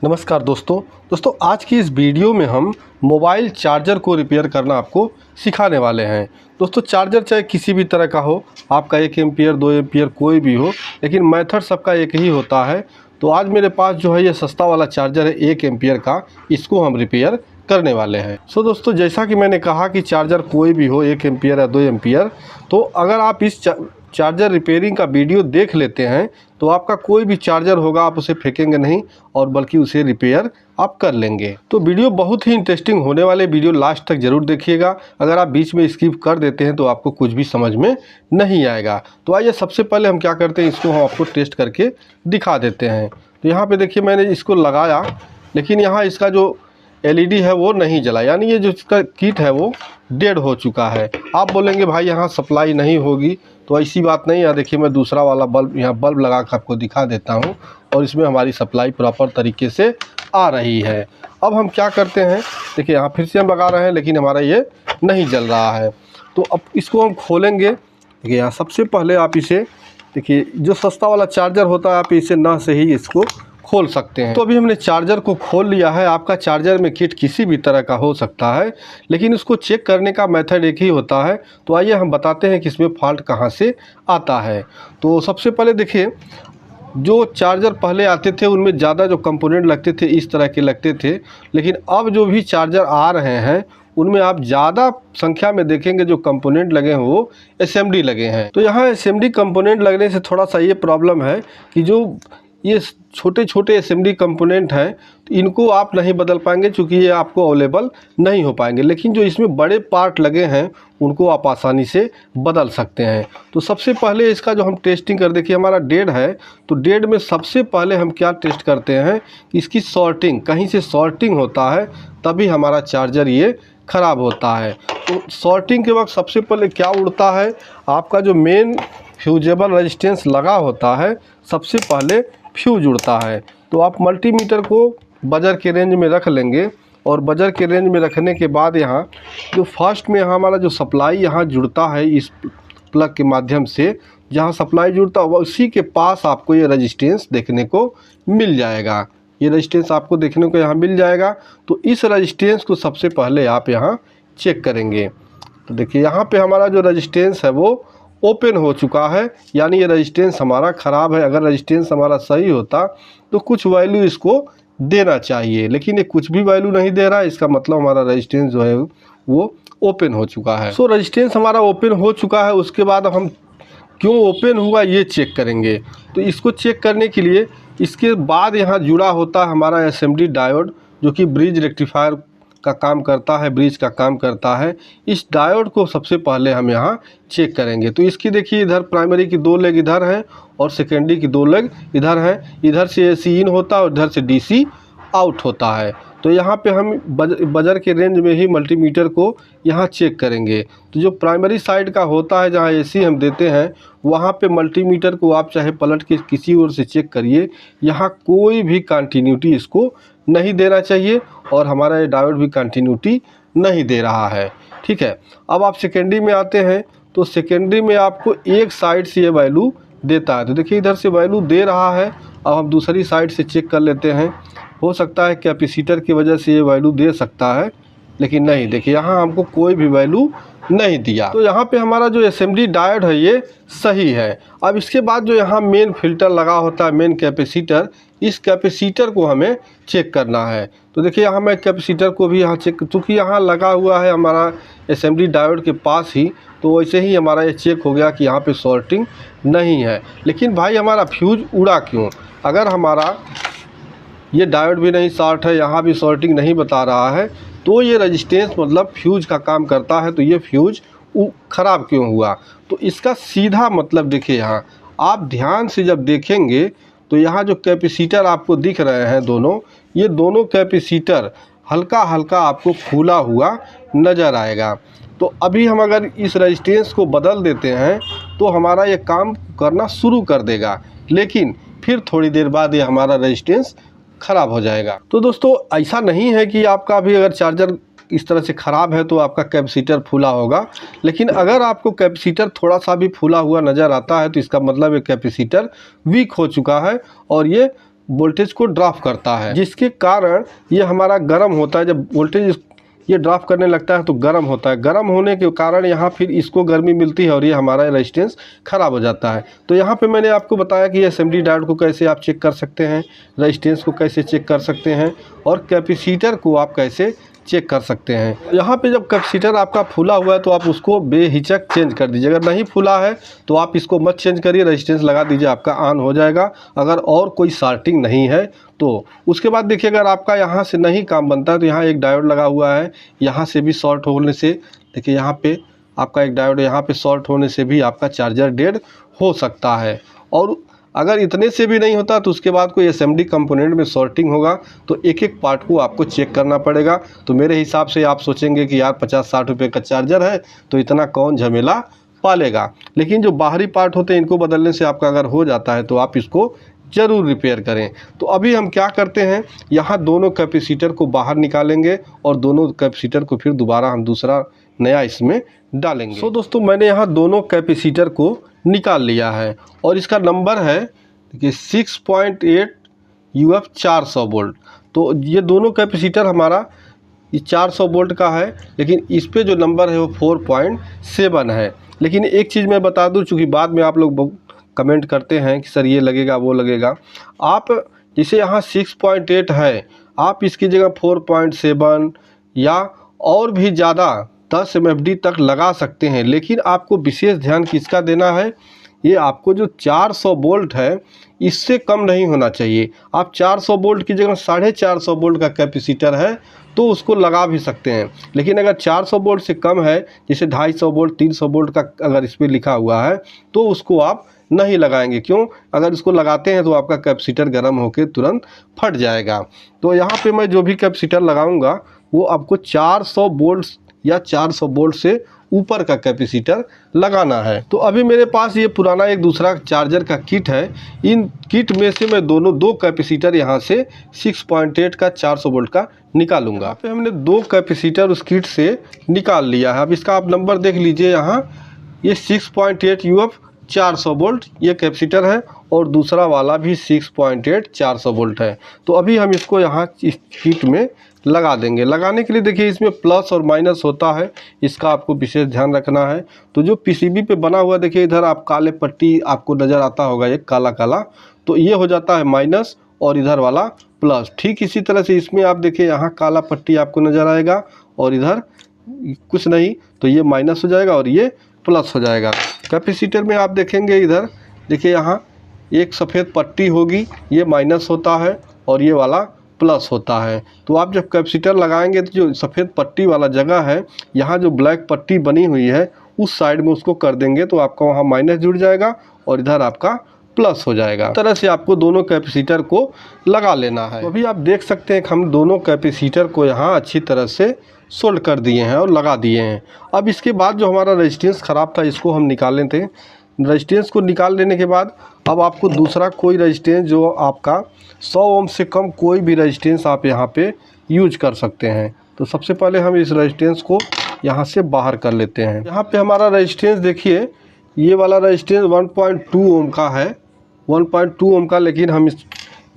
नमस्कार दोस्तों आज की इस वीडियो में हम मोबाइल चार्जर को रिपेयर करना आपको सिखाने वाले हैं। दोस्तों चार्जर चाहे किसी भी तरह का हो, आपका 1 एम्पियर 2 एम्पियर कोई भी हो, लेकिन मेथड सबका एक ही होता है। तो आज मेरे पास जो है ये सस्ता वाला चार्जर है 1 एम्पियर का, इसको हम रिपेयर करने वाले हैं। दोस्तों जैसा कि मैंने कहा कि चार्जर कोई भी हो 1 एम्पियर या 2 एम्पियर, तो अगर आप इस चार्जर रिपेयरिंग का वीडियो देख लेते हैं तो आपका कोई भी चार्जर होगा आप उसे फेंकेंगे नहीं और बल्कि उसे रिपेयर आप कर लेंगे। तो वीडियो बहुत ही इंटरेस्टिंग होने वाले, वीडियो लास्ट तक ज़रूर देखिएगा। अगर आप बीच में स्किप कर देते हैं तो आपको कुछ भी समझ में नहीं आएगा। तो आइए सबसे पहले हम क्या करते हैं, इसको हम आपको टेस्ट करके दिखा देते हैं। तो यहाँ पे देखिए मैंने इसको लगाया, लेकिन यहाँ इसका जो एलईडी है वो नहीं जला, यानी ये जो इसका किट है वो डेड हो चुका है। आप बोलेंगे भाई यहाँ सप्लाई नहीं होगी, तो ऐसी बात नहीं है। देखिए मैं दूसरा वाला बल्ब यहाँ बल्ब लगा कर आपको दिखा देता हूँ और इसमें हमारी सप्लाई प्रॉपर तरीके से आ रही है। अब हम क्या करते हैं, देखिए यहाँ फिर से हम लगा रहे हैं लेकिन हमारा ये नहीं जल रहा है। तो अब इसको हम खोलेंगे। देखिए यहाँ सबसे पहले आप इसे देखिए, जो सस्ता वाला चार्जर होता है आप इसे नह से ही इसको खोल सकते हैं। तो अभी हमने चार्जर को खोल लिया है। आपका चार्जर में किट किसी भी तरह का हो सकता है, लेकिन उसको चेक करने का मेथड एक ही होता है। तो आइए हम बताते हैं कि इसमें फॉल्ट कहाँ से आता है। तो सबसे पहले देखिए, जो चार्जर पहले आते थे उनमें ज़्यादा जो कंपोनेंट लगते थे इस तरह के लगते थे, लेकिन अब जो भी चार्जर आ रहे हैं उनमें आप ज़्यादा संख्या में देखेंगे जो कंपोनेंट लगे हैं वो एसएमडी लगे हैं। तो यहाँ एसएमडी कंपोनेंट लगने से थोड़ा सा ये प्रॉब्लम है कि जो ये छोटे छोटे एसएमडी कंपोनेंट हैं तो इनको आप नहीं बदल पाएंगे, क्योंकि ये आपको अवेलेबल नहीं हो पाएंगे। लेकिन जो इसमें बड़े पार्ट लगे हैं उनको आप आसानी से बदल सकते हैं। तो सबसे पहले इसका जो हम टेस्टिंग कर, देखिए हमारा डेड है, तो डेड में सबसे पहले हम क्या टेस्ट करते हैं कि इसकी सॉर्टिंग, कहीं से सॉर्टिंग होता है तभी हमारा चार्जर ये ख़राब होता है। तो सॉर्टिंग के वक्त सबसे पहले क्या उड़ता है, आपका जो मेन फ्यूजेबल रेजिस्टेंस लगा होता है सबसे पहले फ्यूज उड़ता है। तो आप मल्टीमीटर को बजर के रेंज में रख लेंगे और बजर के रेंज में रखने के बाद यहाँ जो फर्स्ट में यहाँ हमारा जो सप्लाई यहाँ जुड़ता है इस प्लग के माध्यम से, जहाँ सप्लाई जुड़ता है उसी के पास आपको ये रेजिस्टेंस देखने को मिल जाएगा। ये रेजिस्टेंस आपको देखने को यहाँ मिल जाएगा। तो इस रेजिस्टेंस को सबसे पहले आप यहाँ चेक करेंगे। तो देखिए यहाँ पे हमारा जो रेजिस्टेंस है वो ओपन हो चुका है, यानी ये रेजिस्टेंस हमारा ख़राब है। अगर रेजिस्टेंस हमारा सही होता तो कुछ वैल्यू इसको देना चाहिए, लेकिन ये कुछ भी वैल्यू नहीं दे रहा है। इसका मतलब हमारा रेजिस्टेंस जो है वो ओपन हो चुका है। सो रेजिस्टेंस हमारा ओपन हो चुका है। उसके बाद हम क्यों ओपन हुआ ये चेक करेंगे। तो इसको चेक करने के लिए इसके बाद यहाँ जुड़ा होता है हमारा एसएमडी डायोड, जो कि ब्रिज रेक्टिफायर का काम करता है, ब्रिज का काम करता है। इस डायोड को सबसे पहले हम यहाँ चेक करेंगे। तो इसकी देखिए इधर प्राइमरी की 2 लेग इधर हैं और सेकेंडरी की 2 लेग इधर हैं। इधर से एसी इन होता है और इधर से डीसी आउट होता है। तो यहाँ पे हम बजर के रेंज में ही मल्टीमीटर को यहाँ चेक करेंगे। तो जो प्राइमरी साइड का होता है जहाँ एसी हम देते हैं, वहाँ पे मल्टीमीटर को आप चाहे पलट के किसी ओर से चेक करिए, यहाँ कोई भी कंटिन्यूटी इसको नहीं देना चाहिए और हमारा ये डायोड भी कंटिन्यूटी नहीं दे रहा है। ठीक है, अब आप सेकेंडरी में आते हैं। तो सेकेंडरी में आपको एक साइड से ये वैल्यू देता है। तो देखिए इधर से वैल्यू दे रहा है। अब हम दूसरी साइड से चेक कर लेते हैं। हो सकता है कैपेसिटर की वजह से ये वैल्यू दे सकता है, लेकिन नहीं, देखिए यहाँ हमको कोई भी वैल्यू नहीं दिया। तो यहाँ पे हमारा जो एसएमडी डायोड है ये सही है। अब इसके बाद जो यहाँ मेन फिल्टर लगा होता है, मेन कैपेसिटर, इस कैपेसिटर को हमें चेक करना है। तो देखिए यहाँ मैं कैपेसिटर को भी यहाँ चेक, चूँकि यहाँ लगा हुआ है हमारा एसएमडी डायोड के पास ही, तो वैसे ही हमारा ये चेक हो गया कि यहाँ पे सॉर्टिंग नहीं है। लेकिन भाई हमारा फ्यूज उड़ा क्यों? अगर हमारा ये डायोड भी नहीं शॉर्ट है, यहाँ भी सॉर्टिंग नहीं बता रहा है, तो ये रेजिस्टेंस मतलब फ्यूज का काम करता है। तो ये फ्यूज ख़राब क्यों हुआ? तो इसका सीधा मतलब देखिए, यहाँ आप ध्यान से जब देखेंगे तो यहाँ जो कैपेसिटर आपको दिख रहे हैं दोनों, ये दोनों कैपेसिटर हल्का हल्का आपको फूला हुआ नज़र आएगा। तो अभी हम अगर इस रेजिस्टेंस को बदल देते हैं तो हमारा ये काम करना शुरू कर देगा, लेकिन फिर थोड़ी देर बाद ये हमारा रेजिस्टेंस ख़राब हो जाएगा। तो दोस्तों ऐसा नहीं है कि आपका भी अगर चार्जर इस तरह से ख़राब है तो आपका कैपेसिटर फूला होगा, लेकिन अगर आपको कैपेसिटर थोड़ा सा भी फूला हुआ नज़र आता है तो इसका मतलब ये कैपेसिटर वीक हो चुका है और ये वोल्टेज को ड्राप करता है, जिसके कारण ये हमारा गर्म होता है। जब वोल्टेज ये ड्राप करने लगता है तो गर्म होता है, गर्म होने के कारण यहाँ फिर इसको गर्मी मिलती है और ये हमारा रेजिस्टेंस ख़राब हो जाता है। तो यहाँ पे मैंने आपको बताया कि एसएमडी डायोड को कैसे आप चेक कर सकते हैं, रेजिस्टेंस को कैसे चेक कर सकते हैं और कैपेसिटर को आप कैसे चेक कर सकते हैं। यहाँ पे जब कैपेसिटर आपका फूला हुआ है तो आप उसको बेहिचक चेंज कर दीजिए। अगर नहीं फूला है तो आप इसको मत चेंज करिए, रेजिस्टेंस लगा दीजिए, आपका ऑन हो जाएगा। अगर और कोई शॉर्टिंग नहीं है तो उसके बाद देखिए, अगर आपका यहाँ से नहीं काम बनता है तो यहाँ एक डायोड लगा हुआ है, यहाँ से भी शॉर्ट होने से देखिए, यहाँ पे आपका एक डायोड यहाँ पे शॉर्ट होने से भी आपका चार्जर डेड हो सकता है। और अगर इतने से भी नहीं होता तो उसके बाद कोई एसएमडी कंपोनेंट में शॉर्टिंग होगा, तो एक एक पार्ट को आपको चेक करना पड़ेगा। तो मेरे हिसाब से आप सोचेंगे कि यार 50-60 रुपये का चार्जर है तो इतना कौन झमेला पालेगा, लेकिन जो बाहरी पार्ट होते हैं इनको बदलने से आपका अगर हो जाता है तो आप इसको ज़रूर रिपेयर करें। तो अभी हम क्या करते हैं, यहाँ दोनों कैपेसिटर को बाहर निकालेंगे और दोनों कैपेसिटर को फिर दोबारा हम दूसरा नया इसमें डालेंगे। तो दोस्तों, मैंने यहाँ दोनों कैपेसिटर को निकाल लिया है और इसका नंबर है देखिए 6.8 UF 400 वोल्ट। तो ये दोनों कैपेसिटर हमारा ये 400 वोल्ट का है, लेकिन इस पे जो नंबर है वो 4.7 है। लेकिन एक चीज़ मैं बता दूं, चूँकि बाद में आप लोग कमेंट करते हैं कि सर ये लगेगा वो लगेगा, आप जैसे यहाँ 6.8 है, आप इसकी जगह 4.7 या और भी ज़्यादा 10 MFD तक लगा सकते हैं। लेकिन आपको विशेष ध्यान किसका देना है, ये आपको जो 400 वोल्ट है इससे कम नहीं होना चाहिए। आप 400 वोल्ट की जगह 450 वोल्ट का कैपेसिटर है तो उसको लगा भी सकते हैं, लेकिन अगर 400 वोल्ट से कम है, जैसे 250 वोल्ट 300 वोल्ट का अगर इस पर लिखा हुआ है तो उसको आप नहीं लगाएंगे। क्यों? अगर इसको लगाते हैं तो आपका कैपेसिटर गर्म होकर तुरंत फट जाएगा। तो यहाँ पे मैं जो भी कैपेसिटर लगाऊंगा वो आपको 400 वोल्ट या 400 वोल्ट से ऊपर का कैपेसिटर लगाना है। तो अभी मेरे पास ये पुराना एक दूसरा चार्जर का किट है, इन किट में से मैं दो कैपेसिटर यहाँ से 6.8 का 400 वोल्ट का निकालूंगा। यहाँ पे हमने 2 कैपेसिटर उस किट से निकाल लिया है। अब इसका आप नंबर देख लीजिए, यहाँ ये 6.8 UF 400 वोल्ट ये कैपेसिटर है और दूसरा वाला भी 6.8 400 वोल्ट है। तो अभी हम इसको यहाँ इस किट में लगा देंगे। लगाने के लिए देखिए इसमें प्लस और माइनस होता है, इसका आपको विशेष ध्यान रखना है। तो जो पीसीबी पे बना हुआ देखिए, इधर आप काले पट्टी आपको नज़र आता होगा, एक काला काला, तो ये हो जाता है माइनस और इधर वाला प्लस। ठीक इसी तरह से इसमें आप देखिए, यहाँ काला पट्टी आपको नज़र आएगा और इधर कुछ नहीं, तो ये माइनस हो जाएगा और ये प्लस हो जाएगा। कैपेसिटर में आप देखेंगे, इधर देखिए यहाँ एक सफ़ेद पट्टी होगी, ये माइनस होता है और ये वाला प्लस होता है। तो आप जब कैपेसिटर लगाएंगे तो जो सफ़ेद पट्टी वाला जगह है, यहाँ जो ब्लैक पट्टी बनी हुई है उस साइड में उसको कर देंगे तो आपका वहाँ माइनस जुड़ जाएगा और इधर आपका प्लस हो जाएगा। इस तरह से आपको दोनों कैपेसिटर को लगा लेना है। तो अभी आप देख सकते हैं कि हम दोनों कैपेसिटर को यहाँ अच्छी तरह से सोल्ड कर दिए हैं और लगा दिए हैं। अब इसके बाद जो हमारा रेजिस्टेंस ख़राब था इसको हम निकाल लेते हैं। रेजिस्टेंस को निकाल लेने के बाद अब आपको दूसरा कोई रेजिस्टेंस जो आपका 100 ओम से कम कोई भी रेजिस्टेंस आप यहाँ पे यूज कर सकते हैं। तो सबसे पहले हम इस रेजिस्टेंस को यहाँ से बाहर कर लेते हैं। यहाँ पे हमारा रेजिस्टेंस देखिए, ये वाला रेजिस्टेंस 1.2 ओम का है, 1.2 ओम का, लेकिन हम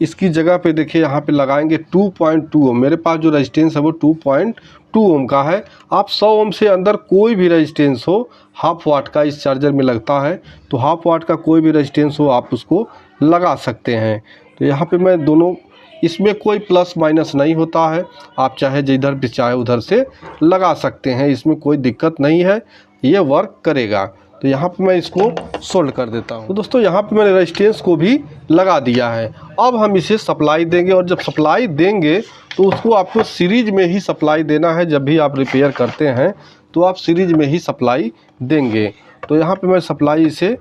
इसकी जगह पे देखिए यहाँ पे लगाएंगे 2.2 ओम। मेरे पास जो रेजिस्टेंस है वो 2.2 ओम का है। आप 100 ओम से अंदर कोई भी रेजिस्टेंस हो, हाफ वाट का इस चार्जर में लगता है, तो हाफ वाट का कोई भी रेजिस्टेंस हो आप उसको लगा सकते हैं। तो यहाँ पे मैं दोनों, इसमें कोई प्लस माइनस नहीं होता है, आप चाहे जिधर भी चाहे उधर से लगा सकते हैं, इसमें कोई दिक्कत नहीं है, ये वर्क करेगा। तो यहाँ पे मैं इसको सोल्ड कर देता हूँ। तो दोस्तों यहाँ पे मैंने रेजिस्टेंस को भी लगा दिया है। अब हम इसे सप्लाई देंगे और जब सप्लाई देंगे तो उसको आपको सीरीज में ही सप्लाई देना है। जब भी आप रिपेयर करते हैं तो आप सीरीज में ही सप्लाई देंगे। तो यहाँ पे मैं सप्लाई इसे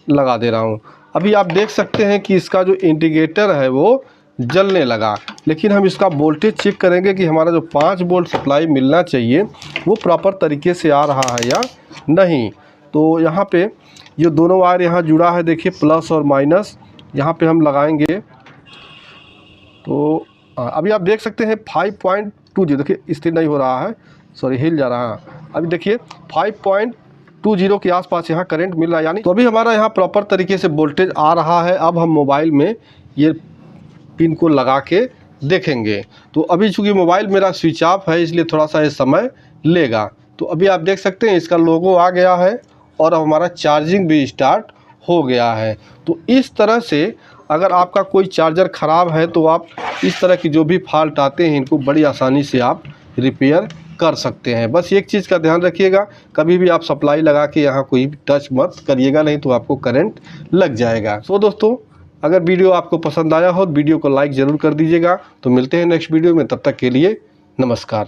लगा दे रहा हूँ। अभी आप देख सकते हैं कि इसका जो इंडिकेटर है वो जलने लगा, लेकिन हम इसका वोल्टेज चेक करेंगे कि हमारा जो 5 वोल्ट सप्लाई मिलना चाहिए वो प्रॉपर तरीके से आ रहा है या नहीं। तो यहाँ पे ये दोनों वायर यहाँ जुड़ा है, देखिए प्लस और माइनस, यहाँ पे हम लगाएंगे। तो अभी आप देख सकते हैं 5.20, देखिए स्थिर नहीं हो रहा है, सॉरी हिल जा रहा है। अभी देखिए 5.20 के आसपास यहाँ करंट मिल रहा है, यानी तो अभी हमारा यहाँ प्रॉपर तरीके से वोल्टेज आ रहा है। अब हम मोबाइल में ये पिन को लगा के देखेंगे। तो अभी चूँकि मोबाइल मेरा स्विच ऑफ है इसलिए थोड़ा सा ये समय लेगा। तो अभी आप देख सकते हैं इसका लोगो आ गया है और अब हमारा चार्जिंग भी स्टार्ट हो गया है। तो इस तरह से अगर आपका कोई चार्जर ख़राब है तो आप इस तरह की जो भी फॉल्ट आते हैं इनको बड़ी आसानी से आप रिपेयर कर सकते हैं। बस एक चीज़ का ध्यान रखिएगा, कभी भी आप सप्लाई लगा के यहाँ कोई टच मत करिएगा, नहीं तो आपको करंट लग जाएगा। सो दोस्तों, अगर वीडियो आपको पसंद आया हो तो वीडियो को लाइक ज़रूर कर दीजिएगा। तो मिलते हैं नेक्स्ट वीडियो में, तब तक के लिए नमस्कार।